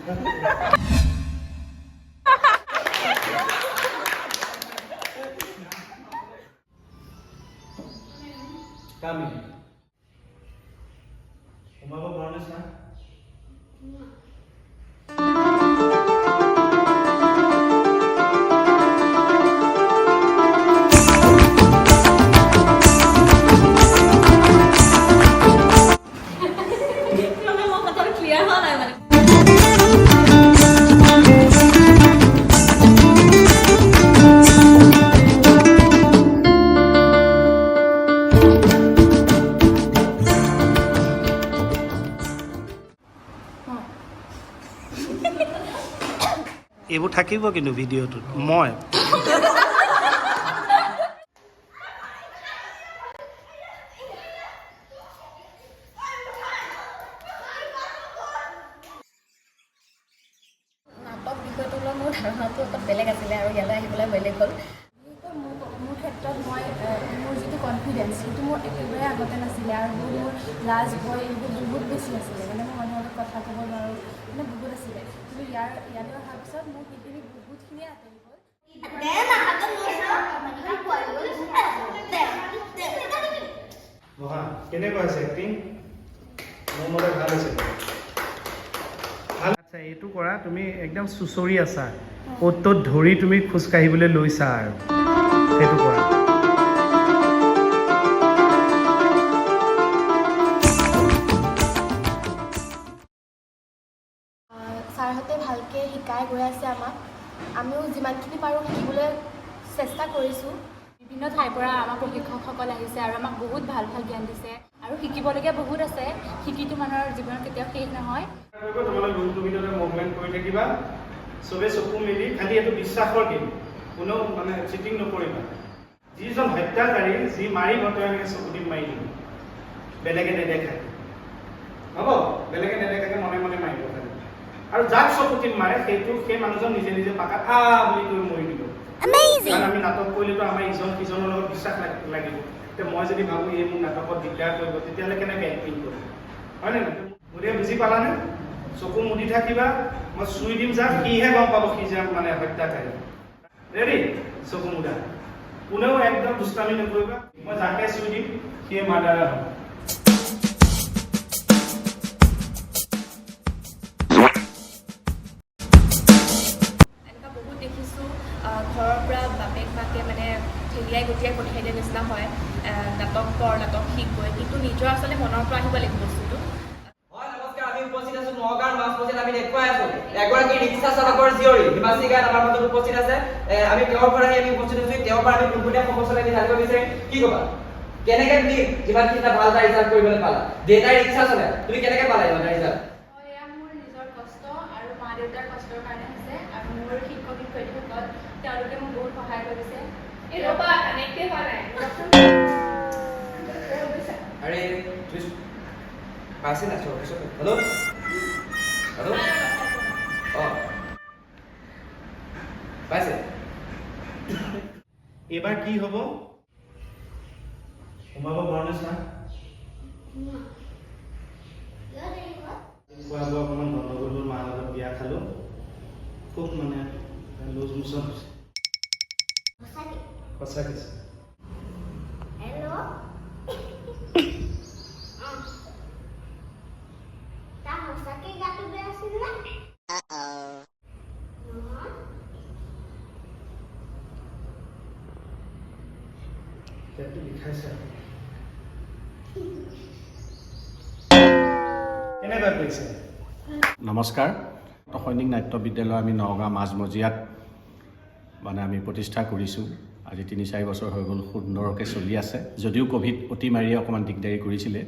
Kami. Umaga bonus na? এইবোৰ থাকিব কিন্তু ভিডিঅ'টোত মই নাটক বিষয়টো লৈ মোৰ ধাৰণাটো অলপ বেলেগ আছিলে আৰু ইয়ালৈ আহিবলৈ বেলেগ হ'ল। মোৰ ক্ষেত্ৰত মোৰ যিটো কনফিডেঞ্চ সেইটো মোৰ একেবাৰে আগতে নাছিলে আৰু মোৰ লাজ ভয় এইবোৰ বহুত বেছি আছিলে, মানে মই মানুহৰ লগত কথা ক'ব নোৱাৰোঁ, মানে বহুত আছিলে। কিন্তু ইয়ালৈ অহাৰ পিছত মোৰ সেইখিনি বহুতখিনিয়ে আঁতৰি গ'ল। কেনেকুৱা হৈছে এক্টিং? মোৰ মতে ভাল হৈছে। ভাল। আচ্ছা, এইটো কৰা, তুমি একদম চুচৰি আছা, অ'ত ত'ত ধৰি তুমি খোজকাঢ়িবলৈ লৈছা আৰু সেইটো কৰা। ছাৰহঁতে ভালকৈ শিকাই গৈ আছে আমাক, আমিও যিমানখিনি পাৰোঁ শিকিবলৈ চেষ্টা কৰিছোঁ। বিভিন্ন ঠাইৰ পৰা আমাৰ প্ৰশিক্ষকসকল আহিছে আৰু আমাক বহুত ভাল ভাল জ্ঞান দিছে আৰু শিকিবলগীয়া বহুত আছে। শিকিটো মানুহৰ জীৱনত কেতিয়াও শেষ নহয়। তোমালোকে ৰুমটোৰ ভিতৰতে মুভমেণ্ট কৰি থাকিবা, চবেই চকু মেলি, খালি এইটো বিশ্বাসৰ দিন, কোনেও মানে চিটিং নকৰিবা। যিজন হত্যাকাৰী, যি মাৰিব তেওঁ এনেকৈ চকু দিম মাৰি দিব, বেলেগে নেদেখায়। হ'ব, বেলেগে নেদেখাকে মনে মনে মাৰিব খালি। আৰু যাক চকুটিত মাৰে সেই মানুহজন নিজে নিজে পাকাত বুলি কৈ মৰি দিব। কাৰণ আমি নাটক কৰিলেতো আমাৰ ইজন সিজনৰ লগত বিশ্বাস লাগিব। এতিয়া মই যদি ভাবোঁ এই মোক নাটকত দিগদাৰ কৰিব, তেতিয়াহ'লে কেনেকৈ এক্টিং কৰিম? হয় নে নহয়? গতিকে বুজি পালানে? চকু মুদি থাকিবা, মই চুই দিম যাক, সিহে গম পাব সি যে মানে হত্যাকাৰী। ৰেডি? চকু মুদা, কোনেও একদম দুষ্টামি নকৰিবা। মই যাকে চুই দিম সিয়ে মাৰ্ডাৰাৰ হ'ব। ঘৰৰ পৰা বাপেক মাকে মানে ঠেলিয়াই গতিয়াই পঠিয়াই দিয়া নিচিনা হয়, নাটক পঢ়, নাটক শিক গৈ, কিন্তু নিজৰ আচলতে মনৰ পৰা আহিব লাগিব বস্তুটো। হয়, নমস্কাৰ, আমি উপস্থিত আছো নগাঁৱৰ মাজমজিয়াত। আমি দেখুৱাই আছো এগৰাকী ৰিক্সা চালকৰ জীয়ৰী হিমাশ্ৰী গায়ন আমাৰ মাজত উপস্থিত আছে। আমি তেওঁৰ পৰাই আমি উপস্থিত হৈছো, তেওঁৰ পৰা আমি পোনপটীয়া সমস্যালৈ আমি জানিব বিচাৰিম। কি ক'বা, কেনেকৈ তুমি যিমানখিনি ভাল এটা ৰিজাল্ট কৰিবলৈ পালা? দেউতাই ৰিক্সা চলাই, তুমি কেনেকৈ পালা ইমান ৰিজাল্ট? এয়া মোৰ নিজৰ কষ্ট আৰু মা দেউতাৰ কষ্টৰ কাৰণে হৈছে, আৰু মোৰ শিক্ষক শিক্ষয়িত্ৰীসকল তেওঁলোকে মোক বহুত সহায় কৰিছে। আৰে পাইছে না? হেল্ল' হেল্ল', অঁ পাইছে? এইবাৰ কি হ'ব? সোমাব বৰণেছ না? খোৱা বোৱা অকণমান গণ্ডগোল হ'ল, মাৰ লগত বিয়া খালোঁ, খুব মানে লুজ মোচন হৈছে। সঁচাকৈ পেটটো বিষাইছে। কেনেকুৱা কৰিছে? নমস্কাৰ, সৈনিক নাট্য বিদ্যালয় আমি নগাঁও মাজমজিয়াত মানে আমি প্ৰতিষ্ঠা কৰিছোঁ। আজি ৩-৪ বছৰ হৈ গ'ল, সুন্দৰকৈ চলি আছে। যদিও ক'ভিড অতিমাৰীয়ে অকণমান দিগদাৰী কৰিছিলে,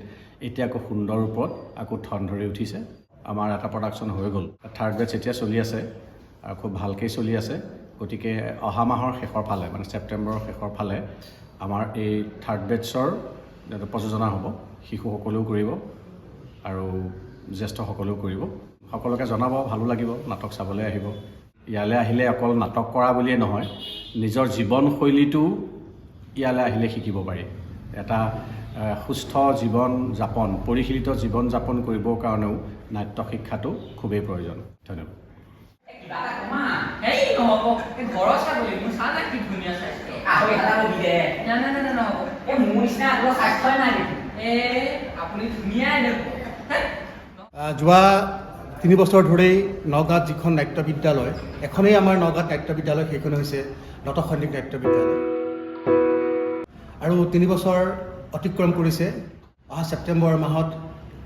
এতিয়া আকৌ সুন্দৰ ওপৰত আকৌ ঠন ধৰি উঠিছে। আমাৰ এটা প্ৰডাকশ্যন হৈ গ'ল, থাৰ্ড বেটছ এতিয়া চলি আছে আৰু খুব ভালকৈ চলি আছে। গতিকে অহা মাহৰ শেষৰ ফালে, মানে ছেপ্টেম্বৰৰ শেষৰ ফালে আমাৰ এই থাৰ্ড বেটছৰ প্ৰযোজনা হ'ব। শিশুসকলেও কৰিব আৰু জ্যেষ্ঠসকলেও কৰিব। সকলোকে জনাব, ভালো লাগিব, নাটক চাবলৈ আহিব। ইয়ালৈ আহিলে অকল নাটক কৰা বুলিয়ে নহয়, নিজৰ জীৱনশৈলীটো ইয়ালৈ আহিলে শিকিব পাৰি। এটা সুস্থ জীৱন যাপন পৰিশীলিত জীৱন যাপন কৰিবৰ কাৰণেও নাট্য শিক্ষাটো খুবেই প্ৰয়োজন ধন্যবাদ কিবা এটা কমা হেই নহ'ব এই ঘৰৰ ছাগলী মোৰ চা না কি ধুনীয়া স্বাস্থ্য আহৈ এটা দি দে না নহ'ব এই মোৰ নিচিনা আগৰ স্বাস্থ্যই নাই দেখোন আপুনি ধুনীয়াই দেখোন যোৱা 3 বছৰ ধৰি নগাঁৱত যিখন নাট্য বিদ্যালয় এখনেই আমাৰ নগাঁৱত নাট্য বিদ্যালয় সেইখন হৈছে নটসৈনিক নাট্য বিদ্যালয় আৰু 3 বছৰ অতিক্ৰম কৰিছে অহা ছেপ্টেম্বৰ মাহত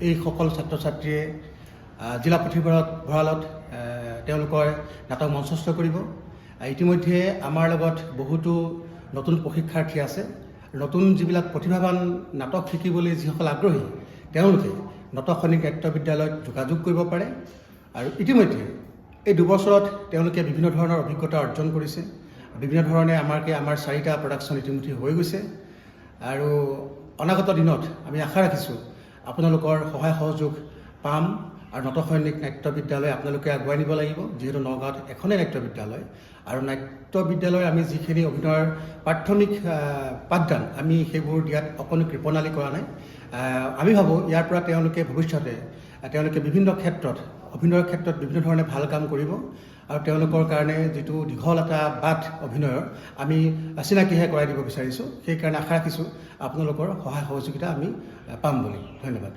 এই সকল ছাত্ৰ ছাত্ৰীয়ে জিলা পুথিভঁৰালত তেওঁলোকৰ নাটক মঞ্চস্থ কৰিব ইতিমধ্যে আমাৰ লগত বহুতো নতুন প্ৰশিক্ষাৰ্থী আছে নতুন যিবিলাক প্ৰতিভাৱান নাটক শিকিবলৈ যিসকল আগ্ৰহী তেওঁলোকে নটসৈনিক নাট্য বিদ্যালয়ত যোগাযোগ কৰিব পাৰে আৰু ইতিমধ্যে এই 2 বছৰত তেওঁলোকে বিভিন্ন ধৰণৰ অভিজ্ঞতা অৰ্জন কৰিছে বিভিন্ন ধৰণে আমাৰ 4টা প্ৰডাকশ্যন ইতিমধ্যে হৈ গৈছে আৰু অনাগত দিনত আমি আশা ৰাখিছোঁ আপোনালোকৰ সহায় সহযোগ পাম আৰু নটসৈনিক নাট্য বিদ্যালয় আপোনালোকে আগুৱাই নিব লাগিব যিহেতু নগাঁৱত এখনেই নাট্য বিদ্যালয় আৰু নাট্য বিদ্যালয়ৰ আমি যিখিনি অভিনয়ৰ প্ৰাথমিক পাঠদান আমি সেইবোৰ দিয়াত অকণো কৃপণালি কৰা নাই আমি ভাবোঁ ইয়াৰ পৰা তেওঁলোকে ভৱিষ্যতে তেওঁলোকে বিভিন্ন ক্ষেত্ৰত অভিনয়ৰ ক্ষেত্ৰত বিভিন্ন ধৰণে ভাল কাম কৰিব আৰু তেওঁলোকৰ কাৰণে যিটো দীঘল এটা বাট অভিনয়ৰ আমি চিনাকিহে কৰাই দিব বিচাৰিছোঁ সেইকাৰণে আশা ৰাখিছোঁ আপোনালোকৰ সহায় সহযোগিতা আমি পাম বুলি ধন্যবাদ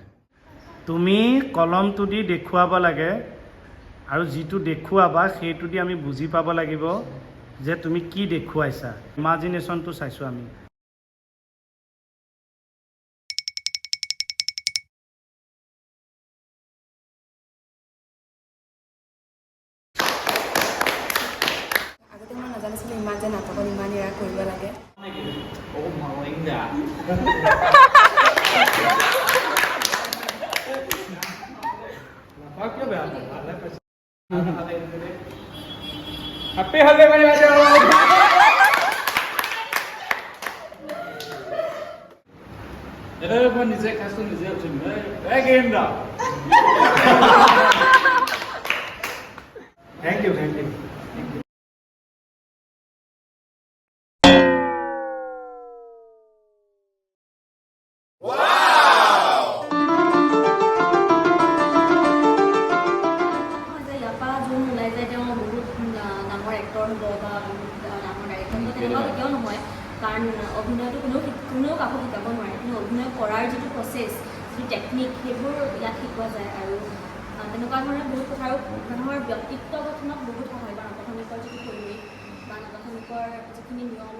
তুমি কলমটো দি দেখুৱাব লাগে আৰু যিটো দেখুৱাবা সেইটো দি আমি বুজি পাব লাগিব যে তুমি কি দেখুৱাইছা ইমাজিনেশ্যনটো চাইছোঁ আমি আগতে মই নাজানিছিলোঁ ইমান যে নাটকত ইমান এৰা কৰিব লাগে Happy holiday মানে বাজে এটা মই নিজে খাইছোঁ নিজে উঠিম গেম দা থ্যাংক ইউ কাৰণ অভিনয়টো কোনেও কাকো শিকাব নোৱাৰে কিন্তু অভিনয় কৰাৰ যিটো প্ৰচেছ যিটো টেকনিক সেইবোৰ ইয়াত শিকোৱা যায় আৰু তেনেকুৱা ধৰণে বহুত কথা আৰু মানুহৰ ব্যক্তিত্ব গঠনত বহুত সহায় বা নটসৈনিকৰ যিটো পৰিৱেশ বা নটসৈনিকৰ যিখিনি নিয়ম